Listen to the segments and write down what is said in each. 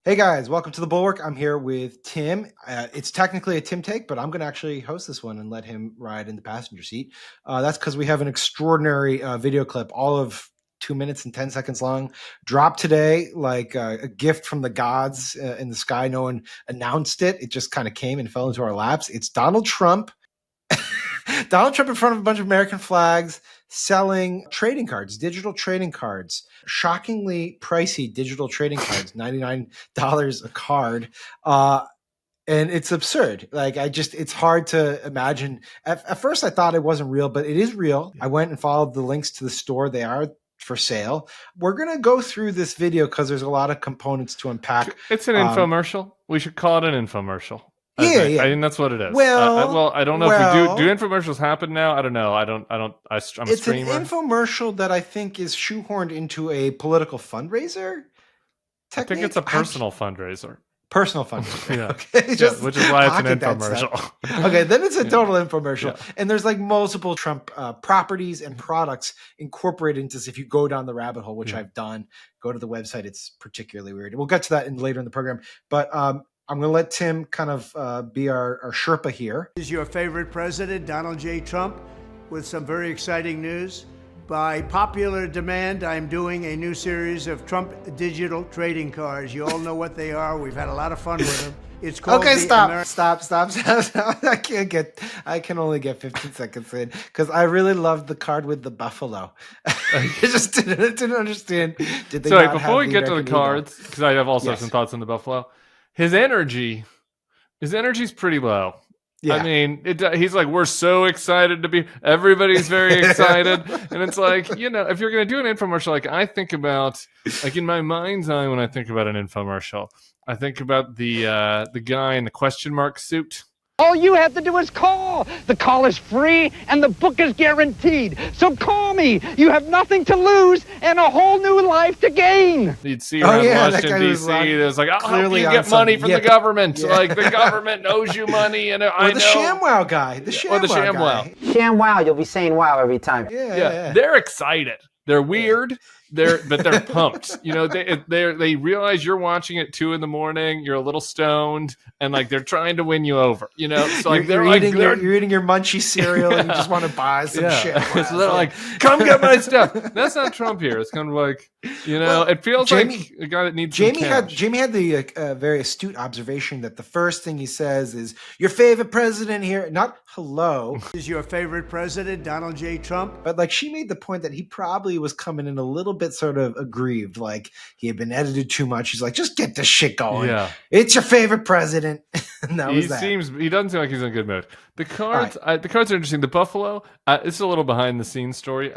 Hey guys, welcome to the Bulwark. I'm here with Tim. It's technically a Tim take, but I'm going to actually host this one and let him ride in the passenger seat. That's because we have an extraordinary video clip, all of 2 minutes and 10 seconds long, dropped today like a gift from the gods in the sky. No one announced it. It just kind of came and fell into our laps. It's Donald Trump. Donald Trump in front of a bunch of American flags selling trading cards, digital trading cards, shockingly pricey digital trading cards, $99 a card. And it's absurd. Like, it's hard to imagine. At first I thought it wasn't real, but it is real. I went and followed the links to the store. They are for sale. We're going to go through this video because there's a lot of components to unpack. It's an infomercial. We should call it an infomercial. Yeah. I think that's what it is. Well, I don't know if we do infomercials happen now. I don't know. I'm a streamer. It's an infomercial that I think is shoehorned into a political fundraiser technique. I think it's a personal fundraiser. Personal fundraiser. Yeah. Okay. Which is why it's an infomercial. Okay, then it's a total infomercial. Yeah. And there's like multiple Trump properties and products incorporated into this. If you go down the rabbit hole, which I've done, go to the website. It's particularly weird. We'll get to that later in the program. But I'm going to let Tim kind of be our Sherpa here. Is your favorite president, Donald J. Trump, with some very exciting news. By popular demand, I'm doing a new series of Trump digital trading cards. You all know what they are. We've had a lot of fun with them. It's called stop. I can only get 15 seconds in because I really loved the card with the buffalo. I just didn't understand. Did they Sorry, before we get to the cards, because I have also some thoughts on the buffalo. His energy's pretty low. Yeah. I mean, he's like, we're so excited to be, everybody's very excited. And it's like, if you're going to do an infomercial, like I think about, like in my mind's eye, when I think about an infomercial, I think about the guy in the question mark suit. All you have to do is call. The call is free and the book is guaranteed. So call me. You have nothing to lose and a whole new life to gain. You'd see around Washington, D.C. There's like, I'll help you get money from the government. Yeah. Like the government owes you money. And I know. The ShamWow guy. The ShamWow guy. ShamWow. You'll be saying wow every time. Yeah. They're excited. They're weird. But they're pumped. They realize you're watching at 2 a.m. You're a little stoned, and like they're trying to win you over. So like you're eating your munchy cereal, and you just want to buy some shit. So they're like, "Come get my stuff." That's not Trump here. It's kind of like it feels like a guy that needs. Jamie had the very astute observation that the first thing he says is your favorite president here, not hello. Is your favorite president Donald J. Trump? But like she made the point that he probably was coming in a little bit sort of aggrieved, like he had been edited too much. He's like, just get this shit going. Yeah, it's your favorite president. And that was that. He doesn't seem like he's in a good mood. The cards, the cards are interesting. The buffalo, it's a little behind the scenes story.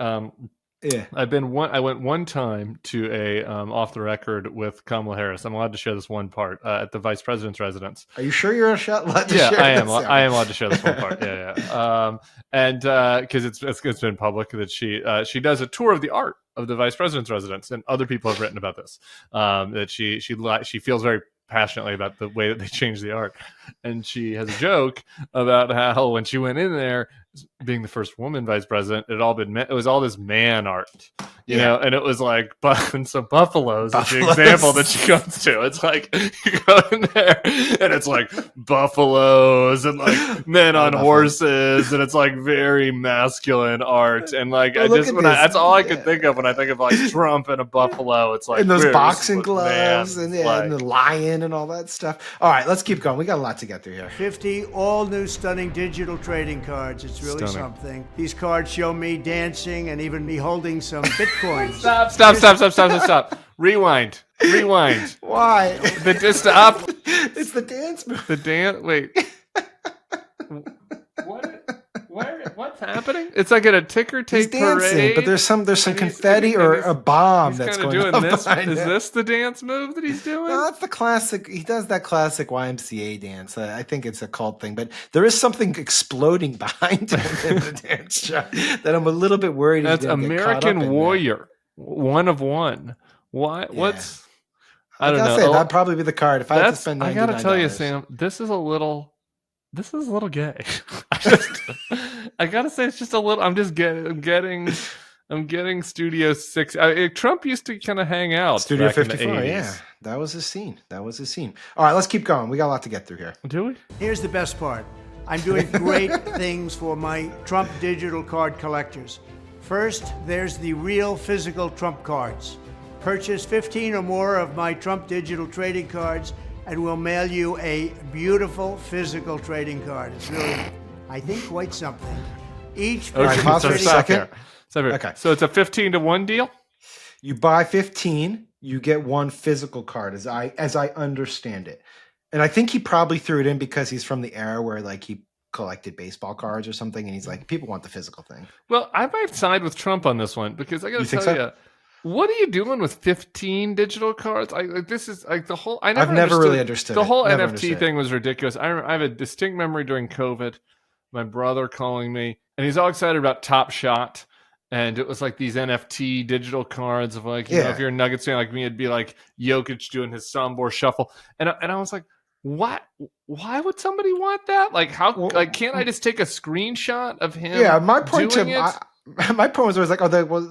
Yeah, I went one time to a off the record with Kamala Harris. I'm allowed to share this one part at the vice president's residence. Are you sure you're allowed to share? I am. I am allowed to share this one part. Yeah. And because it's been public that she does a tour of the art of the vice president's residence, and other people have written about this. That she feels very passionately about the way that they changed the art, and she has a joke about how when she went in there, being the first woman vice president, it was all this man art, you know, and it was like, and so buffaloes is the example that she goes to. It's like you go in there and it's like buffaloes and like men on horses, and it's like very masculine art, and like that's all I could think of when I think of like Trump and a buffalo. It's like and those boxing gloves and the lion and all that stuff. All right, let's keep going. We got a lot to get through here. 50 all new stunning digital trading cards. It's really something. These cards show me dancing and even me holding some Bitcoin. Stop. Rewind. Why? Stop. It's the dance move. The dance. Wait. What's happening? It's like at a ticker tape parade, but there's some confetti or a bomb that's going doing on this. Is this the dance move that he's doing? No, that's the classic. He does that classic YMCA dance. I think it's a cult thing, but there is something exploding behind him in the dance show that I'm a little bit worried. That's American Warrior, one of one. Why? What's? I don't know. That'd probably be the card if I had to spend $99. I gotta tell you, Sam, this is a little gay. I gotta say, it's just a little. I'm I'm getting Studio 6. Trump used to kind of hang out. Studio back in the 54, 80s. yeah. That was his scene. All right, let's keep going. We got a lot to get through here. Do we? Here's the best part. I'm doing great things for my Trump digital card collectors. First, there's the real physical Trump cards. Purchase 15 or more of my Trump digital trading cards and we'll mail you a beautiful physical trading card. It's really, I think, quite something. Each All right, physical pause for a trading second. Okay. So it's a 15-to-1 deal? You buy 15, you get one physical card, as I understand it. And I think he probably threw it in because he's from the era where like he collected baseball cards or something, and he's like, people want the physical thing. Well, I might side with Trump on this one because I got to tell so? you, what are you doing with 15 digital cards? This is like the whole. I've never really understood the whole never NFT understood thing was ridiculous. I have a distinct memory during COVID, my brother calling me, and he's all excited about Top Shot. And it was like these NFT digital cards of like, you know, if you're a Nuggets fan like me, it'd be like Jokic doing his Sombor shuffle. And I was like, what? Why would somebody want that? Like, can't I just take a screenshot of him? Yeah, my point doing it? My point was always like,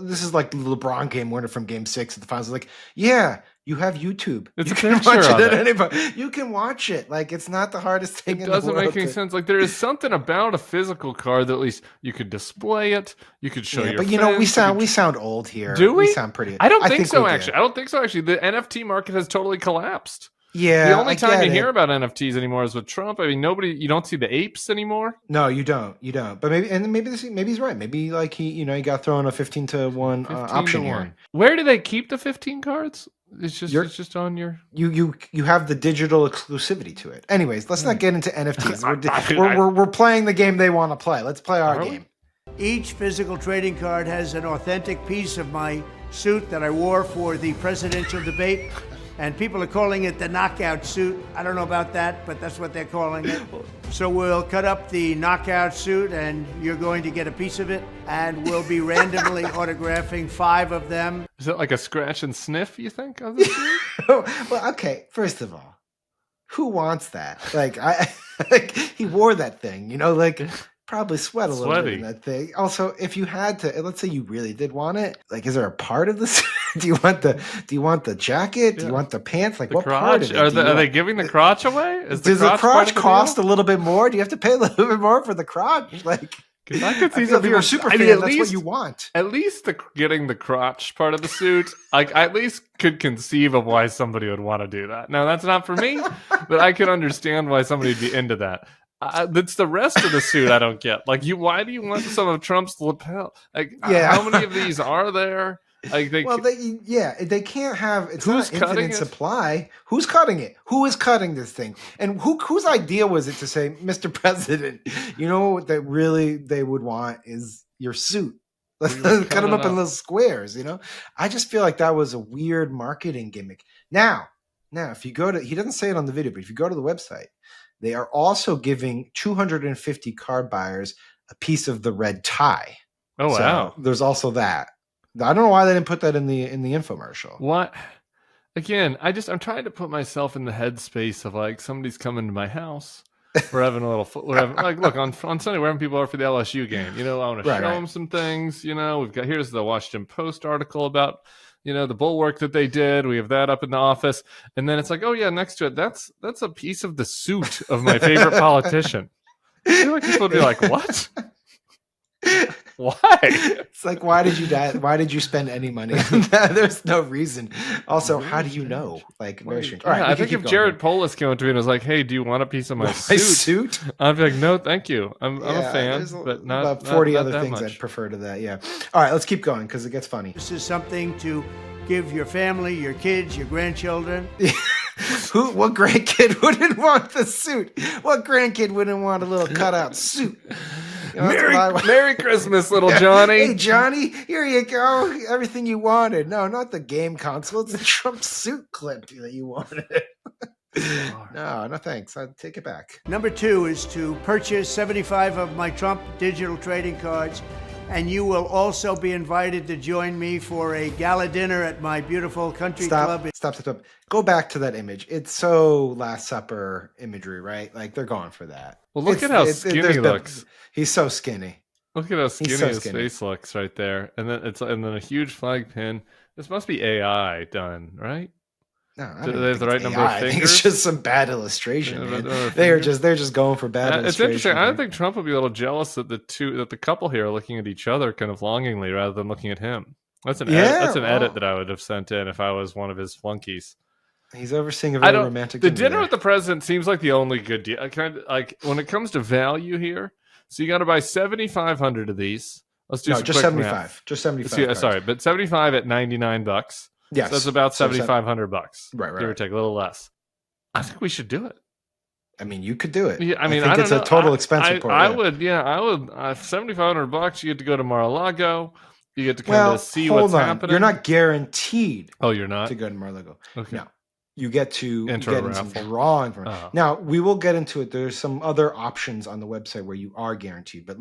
this is like the LeBron game winner from Game 6 at the finals. Like, yeah, you have YouTube. It's you a can picture watch of it at it. anybody. You can watch it. Like, it's not the hardest thing in the world. It doesn't make any sense. Like, there is something about a physical card that at least you could display it. You could show your but friends. You know, we sound old here. Do we? We sound pretty. I don't think so. we do. Actually, I don't think so. Actually, the NFT market has totally collapsed. Yeah, the only time you hear about NFTs anymore is with Trump. I mean, you don't see the apes anymore. No, you don't. But maybe he's right. Maybe like he got thrown a 15-to-1 option here. Where do they keep the 15 cards? It's just on your. You have the digital exclusivity to it. Anyways, let's not get into NFTs. We're playing the game they want to play. Let's play our game. Each physical trading card has an authentic piece of my suit that I wore for the presidential debate. And people are calling it the knockout suit. I don't know about that, but that's what they're calling it. So we'll cut up the knockout suit, and you're going to get a piece of it, and we'll be randomly autographing 5 of them. Is it like a scratch and sniff, you think, of this suit? Well, okay, first of all, who wants that? Like, he wore that thing, probably sweat a little bit in that thing. Also, if you had to, let's say you really did want it, like, is there a part of this? Do you want the jacket? Do you want the pants? Like, what part of it? Are they giving the crotch away? Does the crotch cost a little bit more? Do you have to pay a little bit more for the crotch? Like, I could see if you're a super fan, that's what you want. At least getting the crotch part of the suit, I at least could conceive of why somebody would want to do that. Now, that's not for me, but I could understand why somebody would be into that. That's the rest of the suit I don't get. Like, why do you want some of Trump's lapel? Like, how many of these are there? Like, they can't have. It's not infinite supply. Who's cutting it? Who is cutting this thing? And whose idea was it to say, Mr. President? You know what that really they would want is your suit. Let's cut them up in little squares. I just feel like that was a weird marketing gimmick. Now, if you go to, he doesn't say it on the video, but if you go to the website, they are also giving 250 card buyers a piece of the red tie. Oh, wow. So there's also that. I don't know why they didn't put that in the infomercial. What? Again, I'm trying to put myself in the headspace of like somebody's coming to my house. We're having a little. Look on Sunday, we're having people over for the LSU game. I want to show them some things. Here's the Washington Post article about the Bulwark that they did. We have that up in the office, and then it's like, oh yeah, next to it, that's a piece of the suit of my favorite politician. I feel like people would be like, what? Why? It's like, why did you die? Why did you spend any money on that? There's no reason. Also, how do you know? Like, very strange. All right, I think if Jared Polis came up to me and was like, "Hey, do you want a piece of my suit?" I'd be like, "No, thank you. I'm a fan, but not about 40 not other that things much. I'd prefer to that." Yeah. All right, let's keep going because it gets funny. This is something to give your family, your kids, your grandchildren. What grandkid wouldn't want the suit? What grandkid wouldn't want a little cutout suit? Merry Christmas, little Johnny. Hey, Johnny, here you go. Everything you wanted. No, not the game console. It's the Trump suit clip that you wanted. No, thanks. I'll take it back. Number 2 is to purchase 75 of my Trump digital trading cards, and you will also be invited to join me for a gala dinner at my beautiful country club. Stop. Go back to that image. It's so Last Supper imagery, right? Like, they're going for that. Well, look at how skinny he looks. He's so skinny. Look at how skinny so his skinny. face looks right there, and then a huge flag pin. This must be AI done, right? No, I Do don't they have think the it's right number of AI. I think fingers? it's just some bad illustration, Yeah, man. the number of They're fingers? just going for bad illustration. It's interesting. I here. think Trump would be a little jealous that the couple here are looking at each other kind of longingly rather than looking at him. That's an edit that I would have sent in if I was one of his flunkies. He's overseeing a very romantic The dinner dinner there. with the president seems like the only good deal. Like when it comes to value here, so you got to buy 7,500 of these. Let's do just 75. Math. Just 75. Sorry, but 75 at $99. Yes, so that's about $7,500. Right. Give or take a little less. I think we should do it. I mean, you could do it. Yeah, I mean, think I it's a total expense report. I would. $7,500. You get to go to Mar-a-Lago. You get to kind of see what's happening. You're not guaranteed. Oh, you're not to go to Mar-a-Lago. Okay. No, you get to enter a some raffle. drawing from it. Now we will get into it. There's some other options on the website where you are guaranteed, but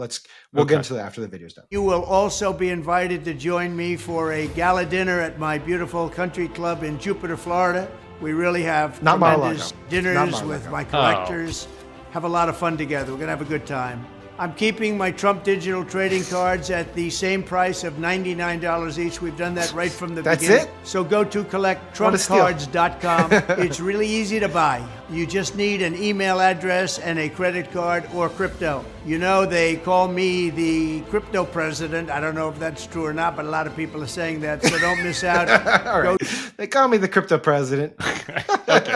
we'll get into that after the video's done. You will also be invited to join me for a gala dinner at my beautiful country club in Jupiter, Florida. We really have Not tremendous Mar-a-Lago. dinners Not with Mar-a-Lago. my collectors. Have a lot of fun together. We're going to have a good time. I'm keeping my Trump digital trading cards at the same price of $99 each. We've done that right from the That's beginning. it? So go to collecttrumpcards.com. It's really easy to buy. You just need an email address and a credit card or crypto. You know, they call me the crypto president. I don't know if that's true or not, but a lot of people are saying that, so don't miss out. All right. They call me the crypto president. Okay,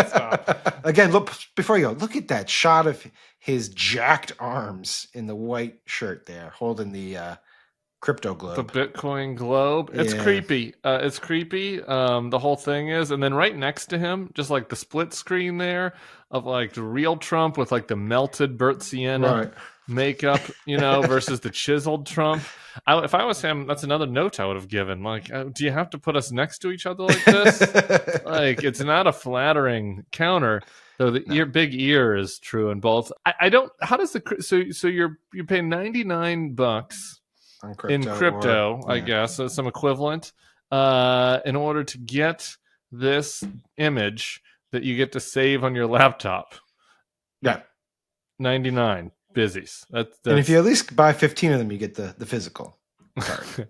stop. Again, look, before you go, look at that shot of his jacked arms in the white shirt there, holding the crypto globe. The Bitcoin globe. It's creepy. It's creepy. The whole thing is, and then right next to him, just like the split screen there of like the real Trump with like the melted Bert Sienna makeup, versus the chiseled Trump. If I was him, that's another note I would have given. Like, do you have to put us next to each other like this? Like, it's not a flattering counter. Though the big ear is true in both. I don't. How does so you pay $99 in crypto, I guess, so some equivalent, in order to get this image that you get to save on your laptop. Yeah, 99 busies. That's and if you at least buy 15 of them, you get the physical. Sorry.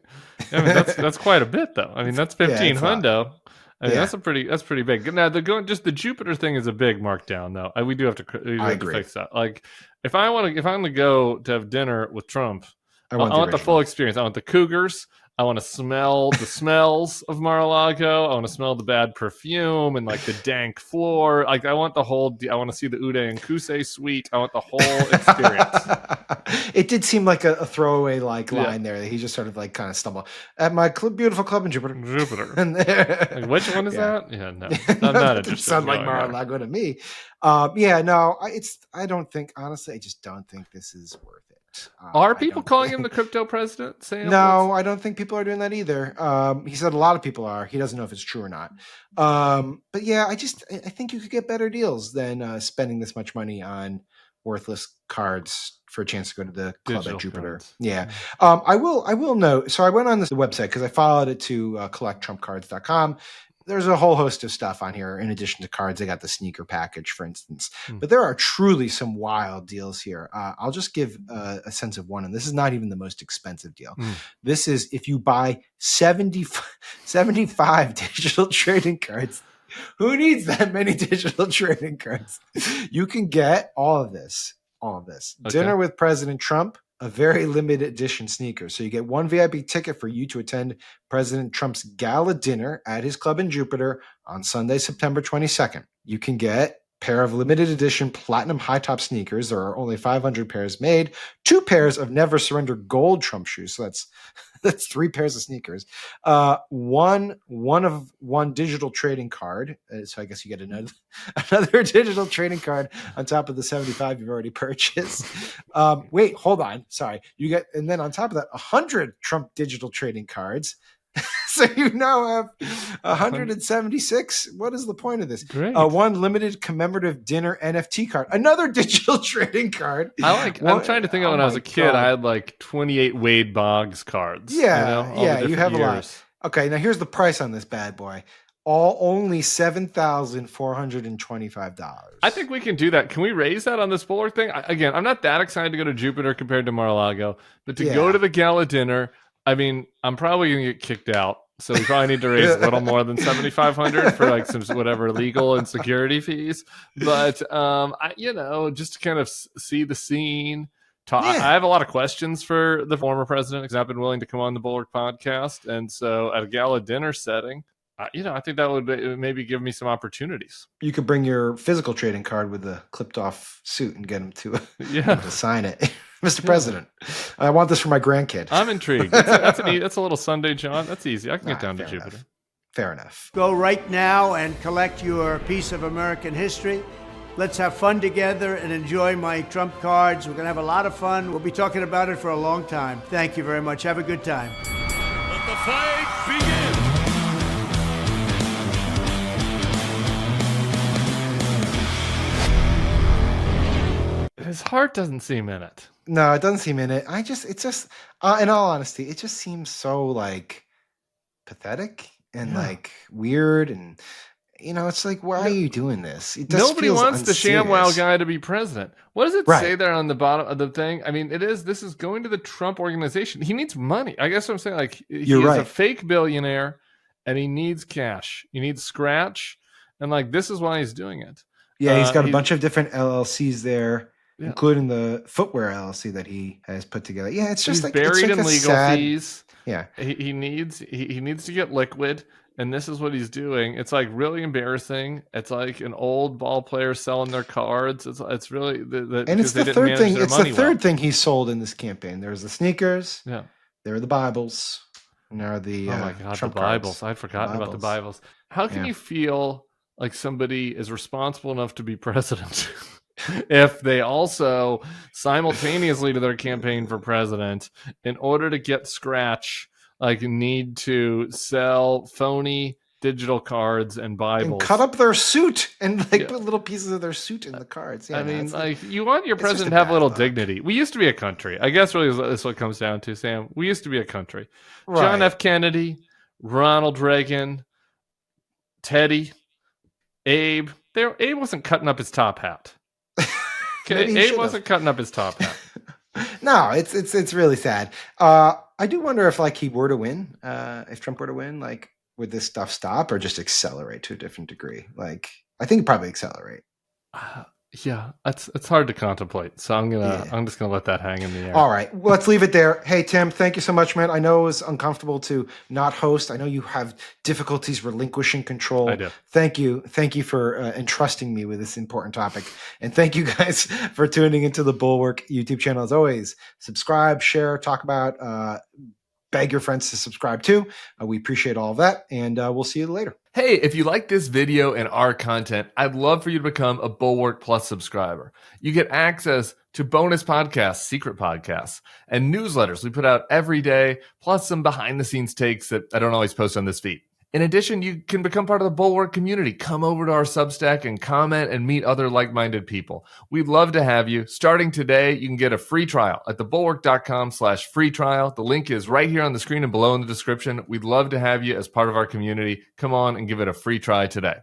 I mean, that's quite a bit, though. I mean, that's 15 hundo. I mean, that's pretty big. Now the Jupiter thing is a big markdown, though. We do have to fix that. Like, if I'm gonna go to have dinner with Trump, I want the full experience. I want the cougars. I want to smell the smells of Mar-a-Lago. I want to smell the bad perfume and like the dank floor. Like I want the whole. I want to see the Ude and Kuse suite. I want the whole experience. It did seem like a throwaway line there that he just sort of like kind of stumbled at my beautiful club in Jupiter. And like, which one is that? Yeah, no, not interested. Sound like Mar-a-Lago to me. I don't think honestly. I just don't think this is worth it. Are people calling him the crypto president, Sam? No, I don't think people are doing that either. He said a lot of people are. He doesn't know if it's true or not. But yeah, I think you could get better deals than spending this much money on worthless cards for a chance to go to the club Digital at Jupiter. cards. Yeah. I will note. So I went on this website because I followed it to collecttrumpcards.com. There's a whole host of stuff on here. In addition to cards, they got the sneaker package, for instance. But there are truly some wild deals here. I'll just give a sense of one, and this is not even the most expensive deal. This is if you buy 75 digital trading cards. Who needs that many digital trading cards? You can get all of this. Okay. Dinner with President Trump. A very limited edition sneaker. So you get one VIP ticket for you to attend President Trump's gala dinner at his club in Jupiter on Sunday, September 22nd. You can get a pair of limited edition platinum high top sneakers. There are only 500 pairs made. 2 pairs of Never Surrender gold Trump shoes. So that's 3 pairs of sneakers. One digital trading card. So I guess you get another digital trading card on top of the 75 you've already purchased. Wait, hold on. Sorry. And then on top of that, 100 Trump digital trading cards. So you now have 176. What is the point of this? Great. One limited commemorative dinner NFT card. Another digital trading card. I'm trying to think of when I was a kid. God. I had like 28 Wade Boggs cards. Yeah, you have a lot. years. Okay, now here's the price on this bad boy. all only $7,425. I think we can do that. Can we raise that on this Bulwark thing? Again, I'm not that excited to go to Jupiter compared to Mar-a-Lago, but to go to the gala dinner, I mean, I'm probably going to get kicked out. So we probably need to raise a little more than $7,500 for like some whatever legal and security fees. But just to kind of see the scene. I have a lot of questions for the former president because I've been willing to come on the Bulwark podcast, and so at a gala dinner setting, I think that would maybe give me some opportunities. You could bring your physical trading card with a clipped off suit and get him to sign it. Mr. President, I want this for my grandkid. I'm intrigued. That's a little Sunday, John. That's easy. I can get down to Jupiter. Fair enough. Go right now and collect your piece of American history. Let's have fun together and enjoy my Trump cards. We're going to have a lot of fun. We'll be talking about it for a long time. Thank you very much. Have a good time. Let the fight begin. His heart doesn't seem in it. No, it doesn't seem in it. It's just, in all honesty, it just seems so like pathetic and like weird. And, it's like, why are you doing this? It just Nobody wants the ShamWow guy to be president. What does it say there on the bottom of the thing? I mean, this is going to the Trump organization. He needs money. I guess what I'm saying, like, he's a fake billionaire and he needs cash. He needs scratch. And like, this is why he's doing it. Yeah, he's got a bunch of different LLCs there. Yeah. Including the footwear LLC that he has put together. Yeah, it's just he's buried in legal fees. Yeah, he needs to get liquid, and this is what he's doing. It's like really embarrassing. It's like an old ball player selling their cards. It's really and it's the third thing. It's the third thing he sold in this campaign. There's the sneakers. Yeah, there are the Bibles. And there are the oh my god, Trump the Bibles. Cards. I'd forgotten about the Bibles. How can you feel like somebody is responsible enough to be president? If they also simultaneously to their campaign for president, in order to get scratch, like need to sell phony digital cards and Bibles, and cut up their suit and put little pieces of their suit in the cards. Yeah, I mean, like you want your president to have a little dignity. We used to be a country. I guess really that's what it comes down to, Sam. We used to be a country. Right. John F. Kennedy, Ronald Reagan, Teddy, Abe. Abe wasn't cutting up his top hat. Abe wasn't cutting up his top hat. No, it's really sad. I do wonder if he were to win, if Trump were to win, would this stuff stop or just accelerate to a different degree? I think it'd probably accelerate. Yeah, it's hard to contemplate. So I'm just gonna let that hang in the air. All right, well, let's leave it there. Hey Tim, thank you so much, man. I know it was uncomfortable to not host. I know you have difficulties relinquishing control. I do. Thank you for entrusting me with this important topic, and thank you guys for tuning into the Bulwark YouTube channel. As always, subscribe, share, talk about. Beg your friends to subscribe too. We appreciate all of that, and we'll see you later. Hey, if you like this video and our content, I'd love for you to become a Bulwark Plus subscriber. You get access to bonus podcasts, secret podcasts, and newsletters we put out every day, plus some behind-the-scenes takes that I don't always post on this feed. In addition, you can become part of the Bulwark community. Come over to our Substack and comment and meet other like-minded people. We'd love to have you. Starting today, you can get a free trial at thebulwark.com/free trial. The link is right here on the screen and below in the description. We'd love to have you as part of our community. Come on and give it a free try today.